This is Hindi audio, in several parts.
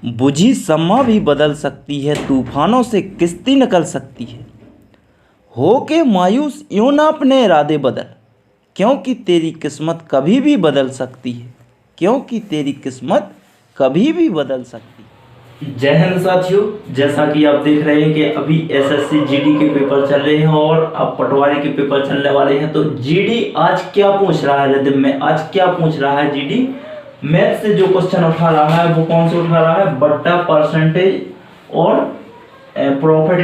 बुझी शम्मा भी बदल सकती है, तूफानों से किश्ती निकल सकती है। हो के मायूस यूं ना अपने इरादे बदल, क्योंकि तेरी किस्मत कभी भी बदल सकती है, क्योंकि तेरी किस्मत कभी भी बदल सकती है। जय हिंद साथियों, जैसा कि आप देख रहे हैं कि अभी एसएससी जीडी के पेपर चल रहे हैं और अब पटवारी के पेपर चलने वाले हैं। तो जीडी आज क्या पूछ रहा है, रिदम में आज क्या पूछ रहा है जीडी मैथ से जो क्वेश्चन उठा रहा है वो कौन से उठा रहा है, बट्टा परसेंटेज और प्रॉफिट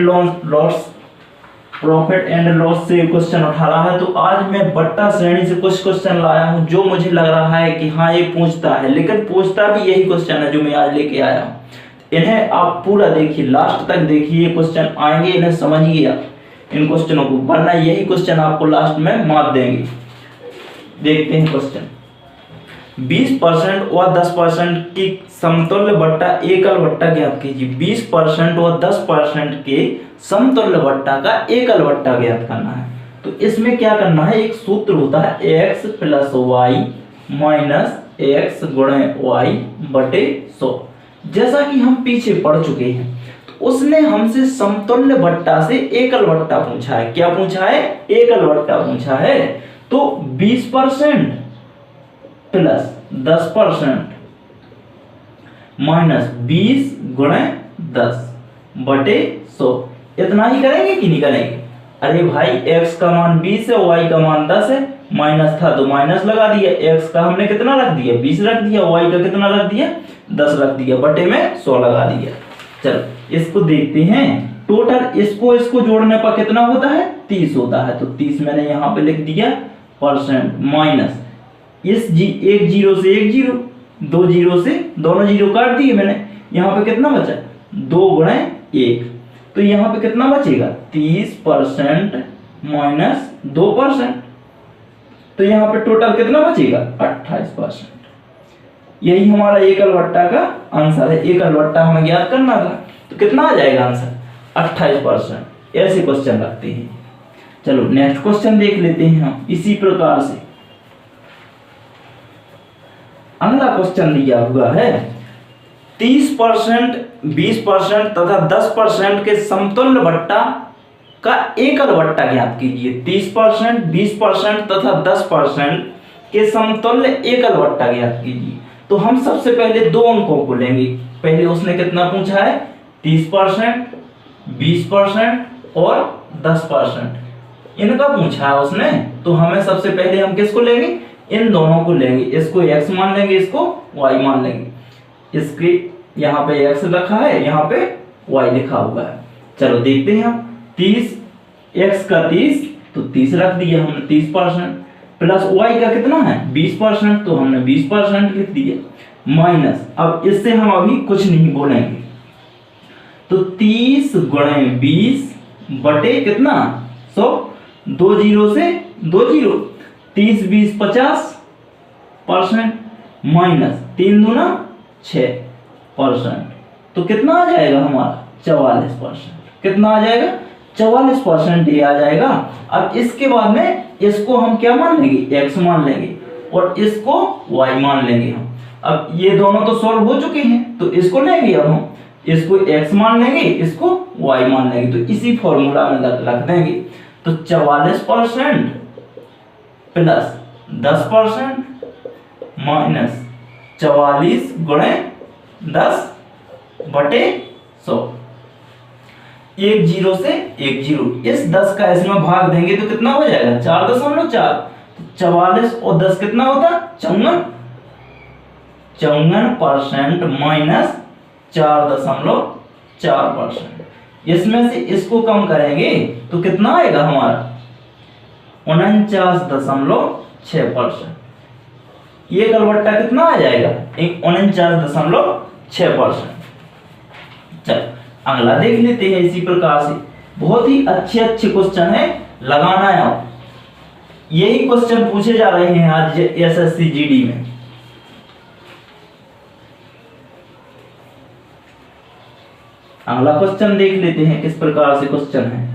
एंड लॉस से क्वेश्चन उठा रहा है। तो आज मैं बट्टा श्रेणी से कुछ क्वेश्चन लाया हूं जो मुझे लग रहा है कि हाँ ये पूछता है, लेकिन पूछता भी यही क्वेश्चन है जो मैं आज लेके आया हूँ। इन्हें आप पूरा देखिए, लास्ट तक देखिए, क्वेश्चन आएंगे, इन्हें समझिए इन क्वेश्चनों को, वरना यही क्वेश्चन आपको लास्ट में मार देंगे। देखते हैं क्वेश्चन। 20% और 10% की समतुल्य बट्टा एकल बट्टा ज्ञात कीजिए। 20% और 10% के समतुल्य बट्टा का एकल बट्टा ज्ञात करना है। तो इसमें क्या करना है, एक सूत्र होता है x plus Y minus X गुणे वाई बटे 100। जैसा कि हम पीछे पढ़ चुके हैं, तो उसने हमसे समतुल्य बट्टा से एकल बट्टा पूछा है। क्या पूछा है, एकल बट्टा पूछा है। तो 20% प्लस 10% माइनस 20 गुणे 10 बटे 100, इतना ही करेंगे कि नहीं करेंगे। अरे भाई x का मान 20 है, y का मान 10 है, माइनस था तो माइनस लगा दिया, x का हमने कितना रख दिया 20 रख दिया, y का कितना रख दिया 10 रख दिया, बटे में 100 लगा दिया। चलो इसको देखते हैं। टोटल इसको जोड़ने पर कितना होता है, 30 होता है। तो 30 मैंने यहाँ पे लिख दिया परसेंट माइनस इस एक जीरो से एक जीरो, दो जीरो से दोनों जीरो काट दिए मैंने, यहाँ पे कितना बचा 2 गुणे 1। तो यहाँ पे कितना बचेगा 30% माइनस 2%। तो यहाँ पे टोटल कितना बचेगा 28%। यही हमारा एकल बट्टा का आंसर है। एकल बट्टा हमें ज्ञात करना था, तो कितना आ जाएगा आंसर 28%। ऐसे क्वेश्चन रखते हैं। चलो नेक्स्ट क्वेश्चन देख लेते हैं हम इसी प्रकार से। अगला क्वेश्चन दिया हुआ है 30%, 20% तथा 10% के समतुल्य बट्टा का एकल बट्टा ज्ञात कीजिए। 30%, 20% तथा 10% के समतुल्य एकल बट्टा ज्ञात कीजिए। तो हम सबसे पहले दो अंकों को लेंगे। पहले उसने कितना पूछा है 30%, 20% और 10% इनका पूछा है उसने। तो हमें सबसे पहले हम किसको लेंगे, इन दोनों को लेंगे। इसको x मान लेंगे, इसको y मान लेंगे। इसके यहाँ पे x रखा है, यहाँ पे y लिखा हुआ है। चलो देखते हैं हम। 30 x का 30 तो 30 रख दिया हमने 30%, प्लस y का कितना है 20% तो हमने 20% लिख दिया, माइनस अब इससे हम अभी कुछ नहीं बोलेंगे। तो 30 गुणे 20 बटे कितना 100, दो जीरो से दो जीरो, 30 20 50% माइनस 3 दूना 6%। तो कितना आ जाएगा हमारा 44%। कितना आ जाएगा 44% ये आ जाएगा। अब इसके बाद में इसको हम क्या मान लेंगे x मान लेंगे और इसको y मान लेंगे हम। अब ये दोनों तो सॉल्व हो चुके हैं, तो इसको लेंगे अब हम, इसको x मान लेंगे, इसको y मान लेंगे। तो इसी फॉर्मूला में रख देंगे। तो 44% प्लस 10% माइनस 44 गुणे 10 बटे 100। एक जीरो से एक जीरो, इस 10 का इसमें भाग देंगे तो कितना हो जाएगा 4.4। 44 और 10 कितना होता 54, 54% माइनस 4.4%। इसमें से इसको कम करेंगे तो कितना आएगा हमारा 49.6%। ये कलबट्टा कितना आ जाएगा 49.6%। चलो अगला देख लेते हैं इसी प्रकार से। बहुत ही अच्छे क्वेश्चन है, लगाना है आप। यही क्वेश्चन पूछे जा रहे हैं आज एसएससी जीडी में। अगला क्वेश्चन देख लेते हैं किस प्रकार से क्वेश्चन है।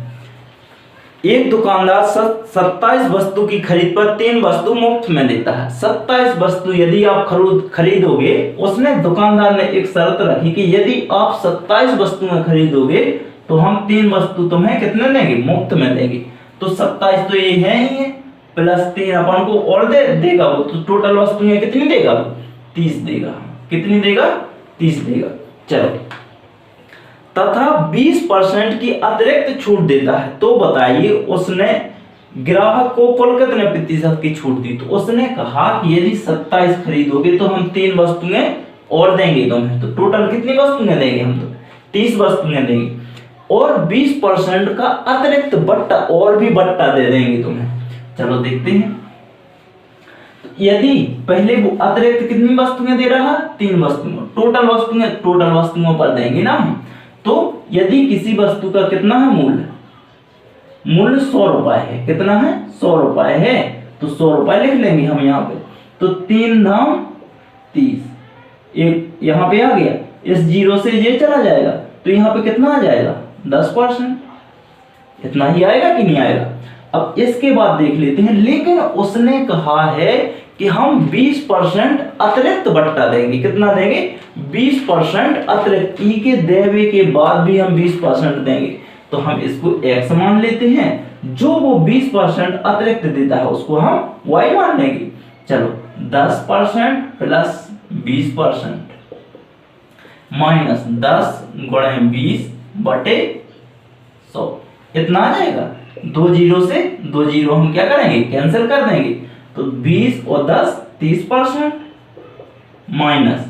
एक दुकानदार 27 वस्तु की खरीद पर 3 वस्तु मुफ्त में देता है। 27 वस्तु यदि आप खरीदोगे, उसने दुकानदार ने एक शर्त रखी कि यदि आप 27 वस्तुएं खरीदोगे तो हम 3 वस्तु तुम्हें कितने देंगे, मुफ्त में देंगे। तो 27 तो ये है ही है, प्लस 3 अपन को और देगा वो, तो टोटल वस्तुएं कितनी देगा, 30 देगा। कितनी देगा, 30 देगा। चलो, तथा 20% की अतिरिक्त छूट देता है। तो बताइए उसने ग्राहक को कुल कितने प्रतिशत की छूट दी। तो उसने कहा कि यदि 27 खरीदोगे तो हम 3 वस्तुएं और देंगे तुम्हें। तो टोटल कितनी वस्तुएं देंगे हम, तो 30 वस्तुएं देंगे और 20% का अतिरिक्त बट्टा और भी बट्टा दे देंगे तुम्हें। चलो देखते हैं। यदि पहले वो अतिरिक्त कितनी वस्तुएं दे रहा, 3 वस्तुएं, टोटल वस्तुओं पर देंगे ना हम। तो यदि किसी वस्तु का कितना है मूल्य 100 रुपए है, कितना है, 100 रुपए है, तो 100 रुपए लिख लेंगे हम यहाँ पे। तो 3 दाम 30, एक यहाँ पे आ गया, इस जीरो से ये चला जाएगा, तो यहाँ पे कितना आ जाएगा, 10%। इतना ही आएगा कि नहीं आएगा। अब इसके बाद देख लेते हैं, लेकिन उसने कहा है कि हम 20% अतिरिक्त बट्टा देंगे। कितना देंगे, 20% अतिरिक्त। ई के देवे के बाद भी हम 20% देंगे, तो हम इसको x मान लेते हैं। जो वो 20% अतिरिक्त देता है उसको हम y मान लेंगे। चलो, 10% प्लस 20% माइनस 10 गुणे 20 बटे 100, इतना आ जाएगा। 2 जीरो से 2 जीरो हम क्या करेंगे, कैंसिल कर देंगे। तो 20 और 10 30% माइनस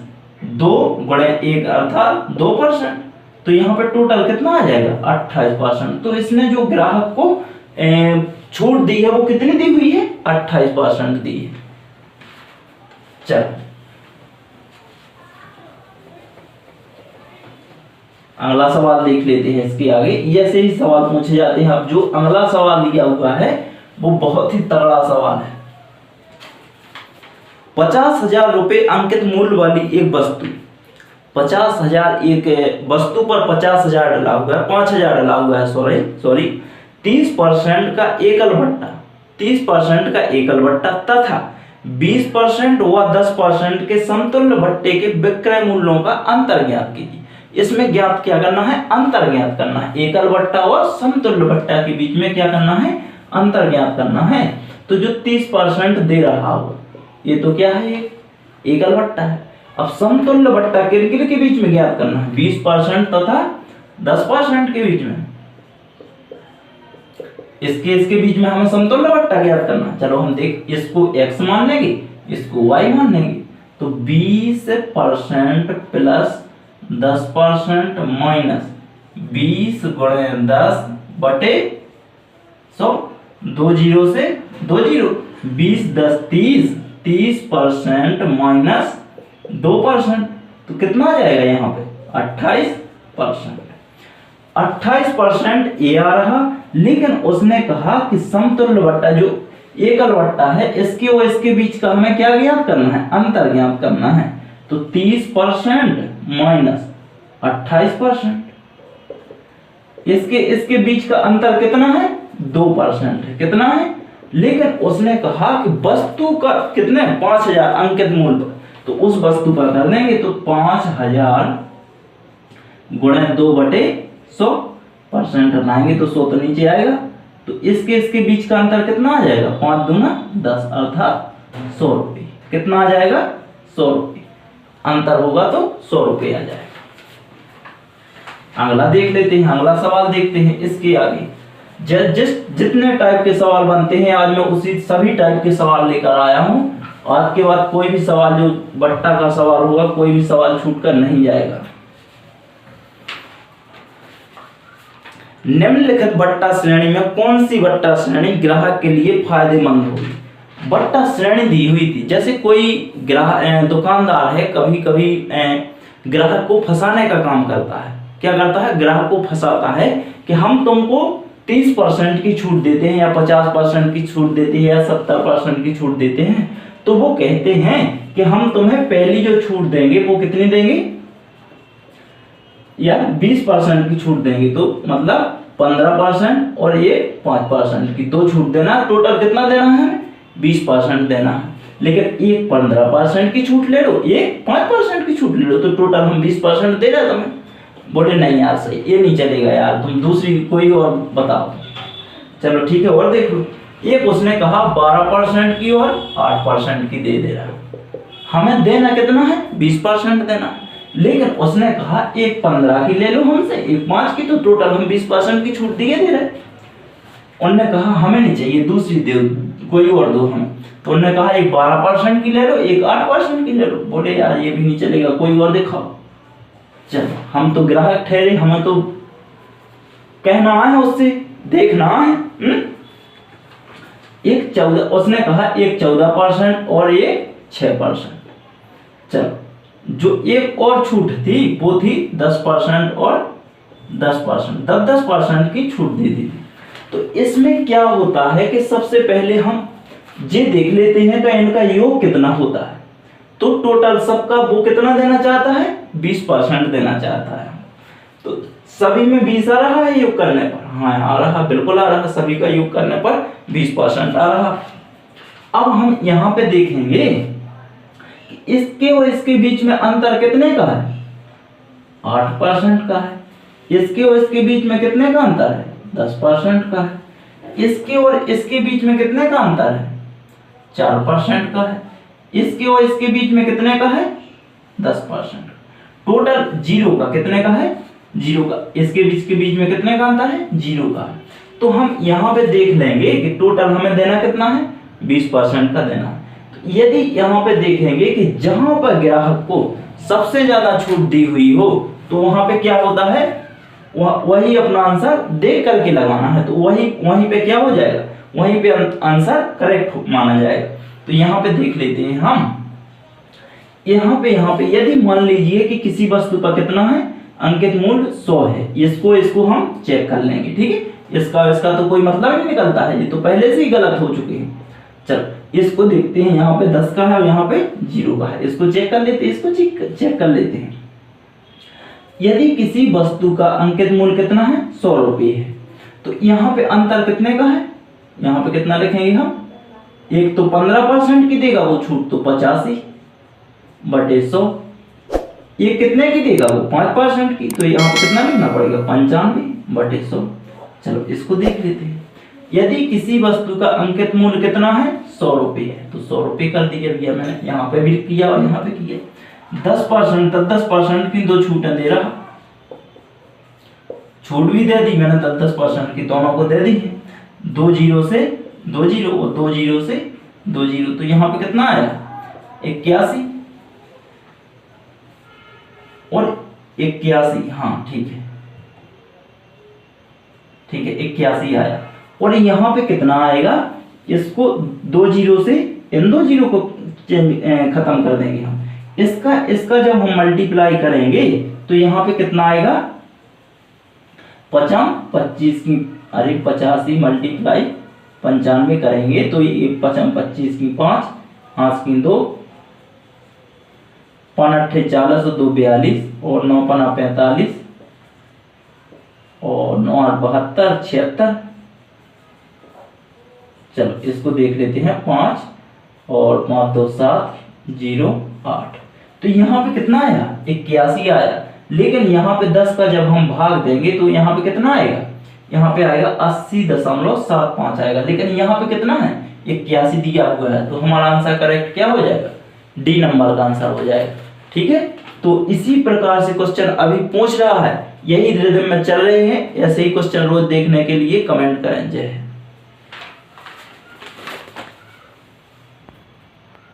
2 गुणे 1 अर्थात 2%। तो यहाँ पे टोटल कितना आ जाएगा, 28%। तो इसने जो ग्राहक को छूट दी है वो कितनी दी हुई है, 28% दी है। चलो, अगला सवाल देख लेते हैं। इसके आगे ऐसे ही सवाल पूछे जाते हैं। अब जो अगला सवाल दिया हुआ है वो बहुत ही तगड़ा सवाल है। 50,000 रुपए अंकित मूल्य वाली एक वस्तु, 50,000, एक वस्तु पर 50,000 डला हुआ है, 5,000 डला हुआ है, सॉरी 30% का एकल बट्टा, 30% का एकल बट्टा तथा 20% व 10% के समतुल्य बट्टे के विक्रय मूल्यों का अंतर ज्ञात कीजिए। इसमें ज्ञात क्या करना है, अंतर ज्ञात करना है। एकल बट्टा और समतुल्य बट्टा के बीच में क्या करना है, अंतर ज्ञात करना है। तो जो 30% दे रहा हो, ये तो क्या है, एकल बट्टा है। अब समतुल्य बट्टा किन के बीच में ज्ञात करना है, 20% तथा 10% के बीच में। इसके बीच में हमें समतुल्य बट्टा ज्ञात करना है। चलो हम देख, इसको x मान लेंगे, इसको y मान लेंगे। तो 20% प्लस 10% माइनस 20 गुणे 10 बटे 100, 2 जीरो से 2 जीरो, 20 10 30, 30% माइनस 2%, तो कितना आ जाएगा यहाँ पे, 28%। 28% ये आ रहा। लेकिन उसने कहा कि समतुल्य बट्टा जो एकल बट्टा है, इसके और इसके बीच का हमें क्या ज्ञात करना है, अंतर ज्ञात करना है। तो 30% माइनस 28%, इसके बीच का अंतर कितना है, 2% है। कितना है, लेकिन उसने कहा कि वस्तु का कितने, 5,000 अंकित मूल्य, तो उस वस्तु पर कर देंगे। तो 5,000 गुणे 2 बटे 100% हटाएंगे तो 100 तो नीचे आएगा। तो इसके बीच का अंतर कितना आ जाएगा, 5 दूना 10 अर्थात 100 रुपये। कितना आ जाएगा, 100 रुपये। अंतर होगा तो 100 रुपये आ जाएगा। अगला देख लेते हैं, अगला सवाल देखते हैं। इसके आगे जितने टाइप के सवाल बनते हैं आज मैं उसी सभी टाइप के सवाल लेकर आया हूं। आज के बाद कोई भी सवाल जो बट्टा का सवाल होगा, कोई भी सवाल छूटकर नहीं जाएगा। निम्नलिखित बट्टा श्रेणी में कौन सी बट्टा श्रेणी ग्राहक के लिए फायदेमंद होगी। बट्टा श्रेणी दी हुई थी, जैसे कोई दुकानदार है, कभी कभी ग्राहक को फंसाने का काम करता है। क्या करता है, ग्राहक को फंसाता है कि हम तुमको 30% की छूट देते हैं, या 50% की छूट देते हैं, या 70% की छूट देते हैं। तो वो कहते हैं कि हम तुम्हें पहली जो छूट देंगे वो कितनी देंगे, या 20% की छूट देंगे, तो मतलब 15% और ये 5% की, दो छूट देना है। टोटल कितना देना है, 20% देना है। लेकिन एक 15% की छूट ले लो, एक 5% की छूट ले लो, तो टोटल हम 20% दे रहे तुम्हें। बोले नहीं यार सही, ये नहीं चलेगा यार, तुम दूसरी कोई और बताओ। चलो ठीक है, और देख लो। एक उसने कहा 12% की और 8% की दे दे रहा है। हमें देना कितना है, 20% देना है। लेकिन उसने कहा एक 15 की ले लो हमसे, एक 5 की, तो टोटल हम 20% की छूट दिए दे रहे। उन्होंने कहा हमें नहीं चाहिए, दूसरी दे, कोई और दो हमें। तो उन्होंने कहा एक 12% की ले लो, एक 8% की ले लो। बोले यार ये भी नहीं चलेगा, कोई और दिखाओ। चलो हम तो ग्राहक ठहरे, हमें तो कहना है उससे, देखना है। एक 14, उसने कहा एक 14% और एक 6%। चलो जो एक और छूट थी वो थी 10% और 10%, 10% की छूट दी थी। तो इसमें क्या होता है कि सबसे पहले हम ये देख लेते हैं कि इनका योग कितना होता है। तो टोटल सबका वो कितना देना चाहता है, 20% देना चाहता है। तो सभी में 20 आ रहा है योग करने पर, हाँ आ रहा, बिल्कुल आ रहा, सभी का योग करने पर 20% आ रहा। अब हम यहाँ पे देखेंगे कि इसके और इसके बीच में अंतर कितने का है, 8% का है। इसके और इसके बीच में कितने का अंतर है, 10% का है। इसके और इसके बीच में कितने का अंतर है, 4% का है। इसके और इसके बीच में कितने का है, 10%। टोटल 0 का, कितने का है, 0 का। इसके बीच के बीच में कितने का अंतर है, 0 का। तो हम यहाँ पे देख लेंगे कि टोटल हमें देना कितना है, 20% का देना है। तो यदि यहाँ पे देखेंगे कि जहां पर ग्राहक को सबसे ज्यादा छूट दी हुई हो, तो वहां पे क्या होता है, वही अपना आंसर देख करके लगाना है। तो वहीं पे क्या हो जाएगा, वहीं पे आंसर करेक्ट माना जाएगा। तो यहाँ पे देख लेते हैं हम, यहाँ पे यदि मान लीजिए कि किसी वस्तु का कितना है, अंकित मूल्य 100 है, इसको हम चेक कर लेंगे। ठीक है, इसका तो कोई मतलब नहीं निकलता है, ये तो पहले से ही गलत हो चुके हैं। चलो इसको देखते हैं, यहाँ पे 10 का है और यहाँ पे 0 का है। इसको चेक कर लेते हैं, इसको चेक कर लेते हैं। यदि किसी वस्तु का अंकित मूल्य कितना है, 100 रुपये है, तो यहाँ पे अंतर कितने का है, यहाँ पे कितना लिखेंगे हम, एक तो 15% की देगा वो छूट, तो 85/100। ये कितने की देगा, वो 5% की, तो यहाँ पे कितना लिखना पड़ेगा, 95/100। चलो इसको देख लेते हैं। यदि किसी वस्तु का अंकित मूल्य कितना है, 100 रुपये है, तो 100 रुपये कर दिया भैया मैंने, यहाँ पे भी किया और यहाँ पे किया। 10% तक 10% की दो छूटें दे रहा, छूट भी दे दी मैंने, 10% की दोनों को दे दी है। 2 0 से 2 0 और 2 0 से 2 0, तो यहाँ पे कितना आया, 81 और 81, हाँ ठीक है 81 आया। और यहाँ पे कितना आएगा, इसको 2 0 से इन 2 0 को खत्म कर देंगे हम। इसका जब हम मल्टीप्लाई करेंगे तो यहाँ पे कितना आएगा, 25 की, अरे 85 मल्टीप्लाई 95 करेंगे तो ये 25 की 5, 5 की 2, 5 8 40 और 2 42 और 9 5 45 और 9 8 72 76। चलो इसको देख लेते हैं, 5 और 5 2 7 0 8। तो यहाँ पे कितना आया, 81 आया। लेकिन यहाँ पे 10 का जब हम भाग देंगे तो यहाँ पे कितना आएगा, यहाँ पे आएगा 80.75 आएगा। लेकिन यहाँ पे कितना है, 81 दिया हुआ है, तो हमारा आंसर करेक्ट क्या हो जाएगा, डी नंबर का आंसर हो जाएगा। ठीक है, तो इसी प्रकार से क्वेश्चन अभी पूछ रहा है, यही रिदम में चल रहे हैं। ऐसे ही क्वेश्चन रोज देखने के लिए कमेंट करें। जय हिंद।